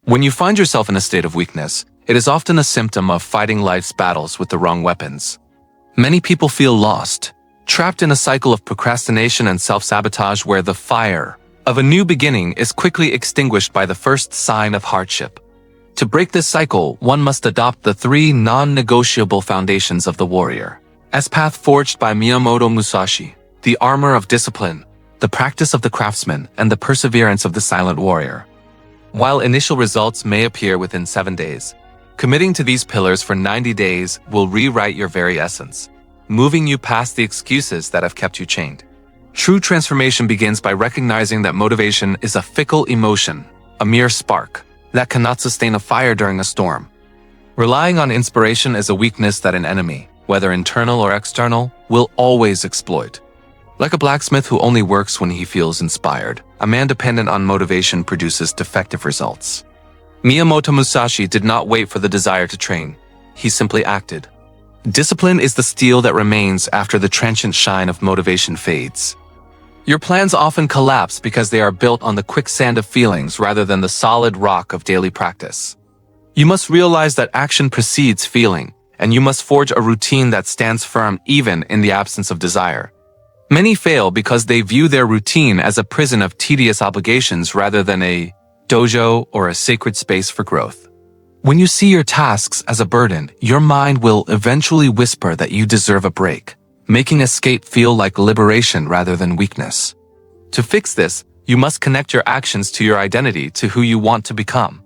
When you find yourself in a state of weakness, it is often a symptom of fighting life's battles with the wrong weapons. Many people feel lost, trapped in a cycle of procrastination and self-sabotage where the fire of a new beginning is quickly extinguished by the first sign of hardship. To break this cycle, one must adopt the 3 non-negotiable foundations of the warrior, as path forged by Miyamoto Musashi: the armor of discipline, the practice of the craftsman, and the perseverance of the silent warrior. While initial results may appear within 7 days, committing to these pillars for 90 days will rewrite your very essence, moving you past the excuses that have kept you chained. True transformation begins by recognizing that motivation is a fickle emotion, a mere spark, that cannot sustain a fire during a storm. Relying on inspiration is a weakness that an enemy, whether internal or external, will always exploit. Like a blacksmith who only works when he feels inspired, a man dependent on motivation produces defective results. Miyamoto Musashi did not wait for the desire to train. He simply acted. Discipline is the steel that remains after the transient shine of motivation fades. Your plans often collapse because they are built on the quicksand of feelings rather than the solid rock of daily practice. You must realize that action precedes feeling, and you must forge a routine that stands firm even in the absence of desire. Many fail because they view their routine as a prison of tedious obligations rather than a dojo or a sacred space for growth. When you see your tasks as a burden, your mind will eventually whisper that you deserve a break, making escape feel like liberation rather than weakness. To fix this, you must connect your actions to your identity, to who you want to become.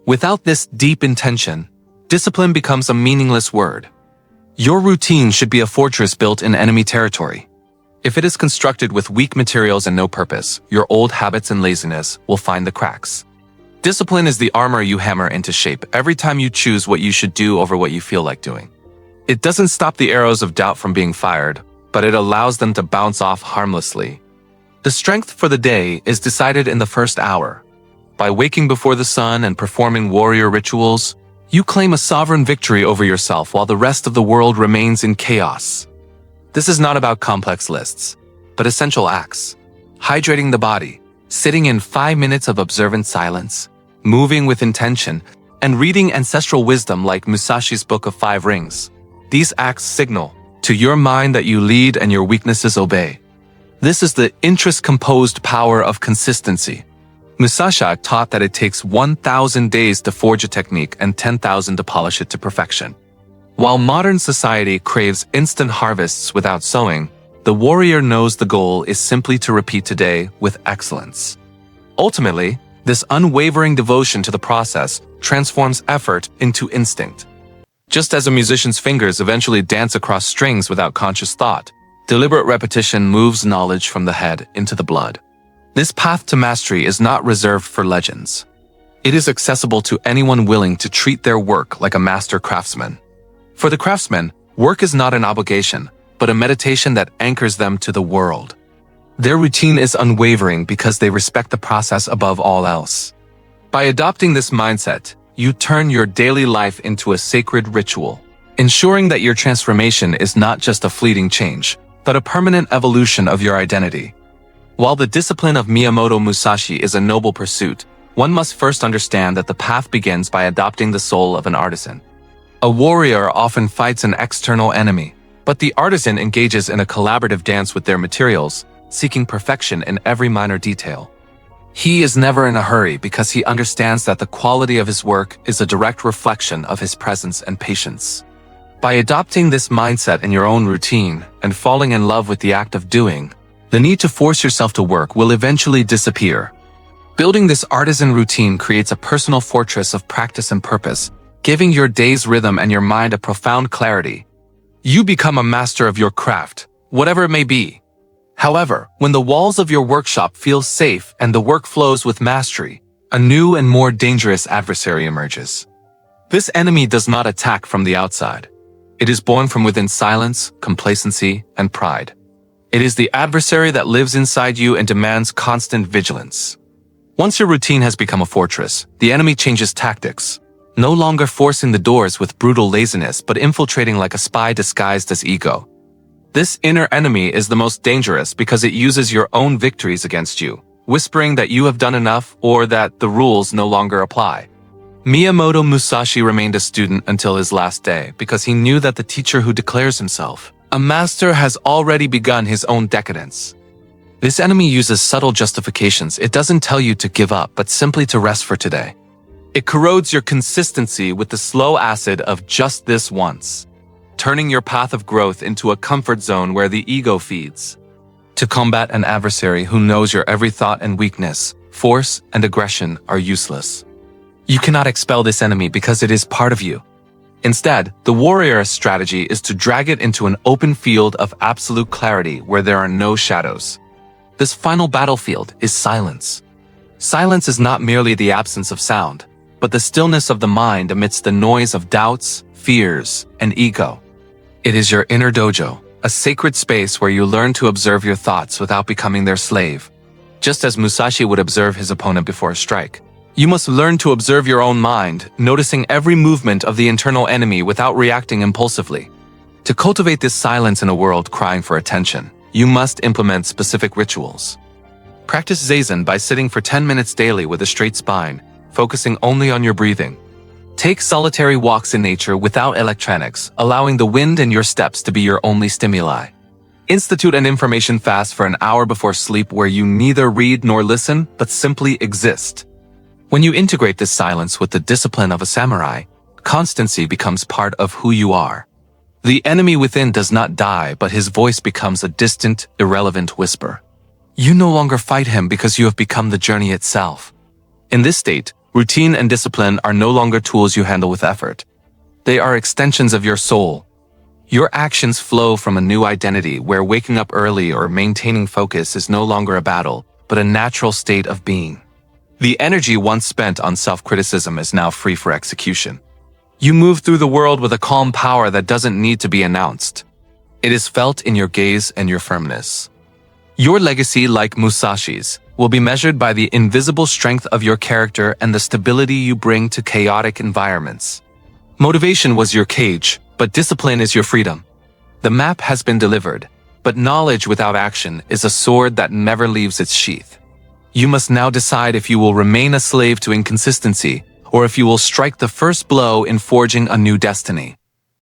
Without this deep intention, discipline becomes a meaningless word. Your routine should be a fortress built in enemy territory. If it is constructed with weak materials and no purpose, your old habits and laziness will find the cracks. Discipline is the armor you hammer into shape every time you choose what you should do over what you feel like doing. It doesn't stop the arrows of doubt from being fired, but it allows them to bounce off harmlessly. The strength for the day is decided in the first hour. By waking before the sun and performing warrior rituals, you claim a sovereign victory over yourself while the rest of the world remains in chaos. This is not about complex lists, but essential acts. Hydrating the body, sitting in 5 minutes of observant silence, moving with intention, and reading ancestral wisdom like Musashi's Book of 5 Rings. These acts signal to your mind that you lead and your weaknesses obey. This is the interest-composed power of consistency. Musashi taught that it takes 1,000 days to forge a technique and 10,000 to polish it to perfection. While modern society craves instant harvests without sowing, the warrior knows the goal is simply to repeat today with excellence. Ultimately, this unwavering devotion to the process transforms effort into instinct. Just as a musician's fingers eventually dance across strings without conscious thought, deliberate repetition moves knowledge from the head into the blood. This path to mastery is not reserved for legends. It is accessible to anyone willing to treat their work like a master craftsman. For the craftsman, work is not an obligation, but a meditation that anchors them to the world. Their routine is unwavering because they respect the process above all else. By adopting this mindset, you turn your daily life into a sacred ritual, ensuring that your transformation is not just a fleeting change, but a permanent evolution of your identity. While the discipline of Miyamoto Musashi is a noble pursuit, one must first understand that the path begins by adopting the soul of an artisan. A warrior often fights an external enemy, but the artisan engages in a collaborative dance with their materials, seeking perfection in every minor detail. He is never in a hurry because he understands that the quality of his work is a direct reflection of his presence and patience. By adopting this mindset in your own routine and falling in love with the act of doing, the need to force yourself to work will eventually disappear. Building this artisan routine creates a personal fortress of practice and purpose, giving your day's rhythm and your mind a profound clarity. You become a master of your craft, whatever it may be. However, when the walls of your workshop feel safe and the work flows with mastery, a new and more dangerous adversary emerges. This enemy does not attack from the outside. It is born from within silence, complacency, and pride. It is the adversary that lives inside you and demands constant vigilance. Once your routine has become a fortress, the enemy changes tactics, no longer forcing the doors with brutal laziness but infiltrating like a spy disguised as ego. This inner enemy is the most dangerous because it uses your own victories against you, whispering that you have done enough or that the rules no longer apply. Miyamoto Musashi remained a student until his last day because he knew that the teacher who declares himself a master has already begun his own decadence. This enemy uses subtle justifications. It doesn't tell you to give up, but simply to rest for today. It corrodes your consistency with the slow acid of just this once, turning your path of growth into a comfort zone where the ego feeds. To combat an adversary who knows your every thought and weakness, force and aggression are useless. You cannot expel this enemy because it is part of you. Instead, the warrior's strategy is to drag it into an open field of absolute clarity where there are no shadows. This final battlefield is silence. Silence is not merely the absence of sound, but the stillness of the mind amidst the noise of doubts, fears, and ego. It is your inner dojo, a sacred space where you learn to observe your thoughts without becoming their slave. Just as Musashi would observe his opponent before a strike, you must learn to observe your own mind, noticing every movement of the internal enemy without reacting impulsively. To cultivate this silence in a world crying for attention, you must implement specific rituals. Practice Zazen by sitting for 10 minutes daily with a straight spine, focusing only on your breathing. Take solitary walks in nature without electronics, allowing the wind and your steps to be your only stimuli. Institute an information fast for an hour before sleep where you neither read nor listen, but simply exist. When you integrate this silence with the discipline of a samurai, constancy becomes part of who you are. The enemy within does not die, but his voice becomes a distant, irrelevant whisper. You no longer fight him because you have become the journey itself. In this state, routine and discipline are no longer tools you handle with effort. They are extensions of your soul. Your actions flow from a new identity where waking up early or maintaining focus is no longer a battle, but a natural state of being. The energy once spent on self-criticism is now free for execution. You move through the world with a calm power that doesn't need to be announced. It is felt in your gaze and your firmness. Your legacy, like Musashi's, will be measured by the invisible strength of your character and the stability you bring to chaotic environments. Motivation was your cage, but discipline is your freedom. The map has been delivered, but knowledge without action is a sword that never leaves its sheath. You must now decide if you will remain a slave to inconsistency, or if you will strike the first blow in forging a new destiny.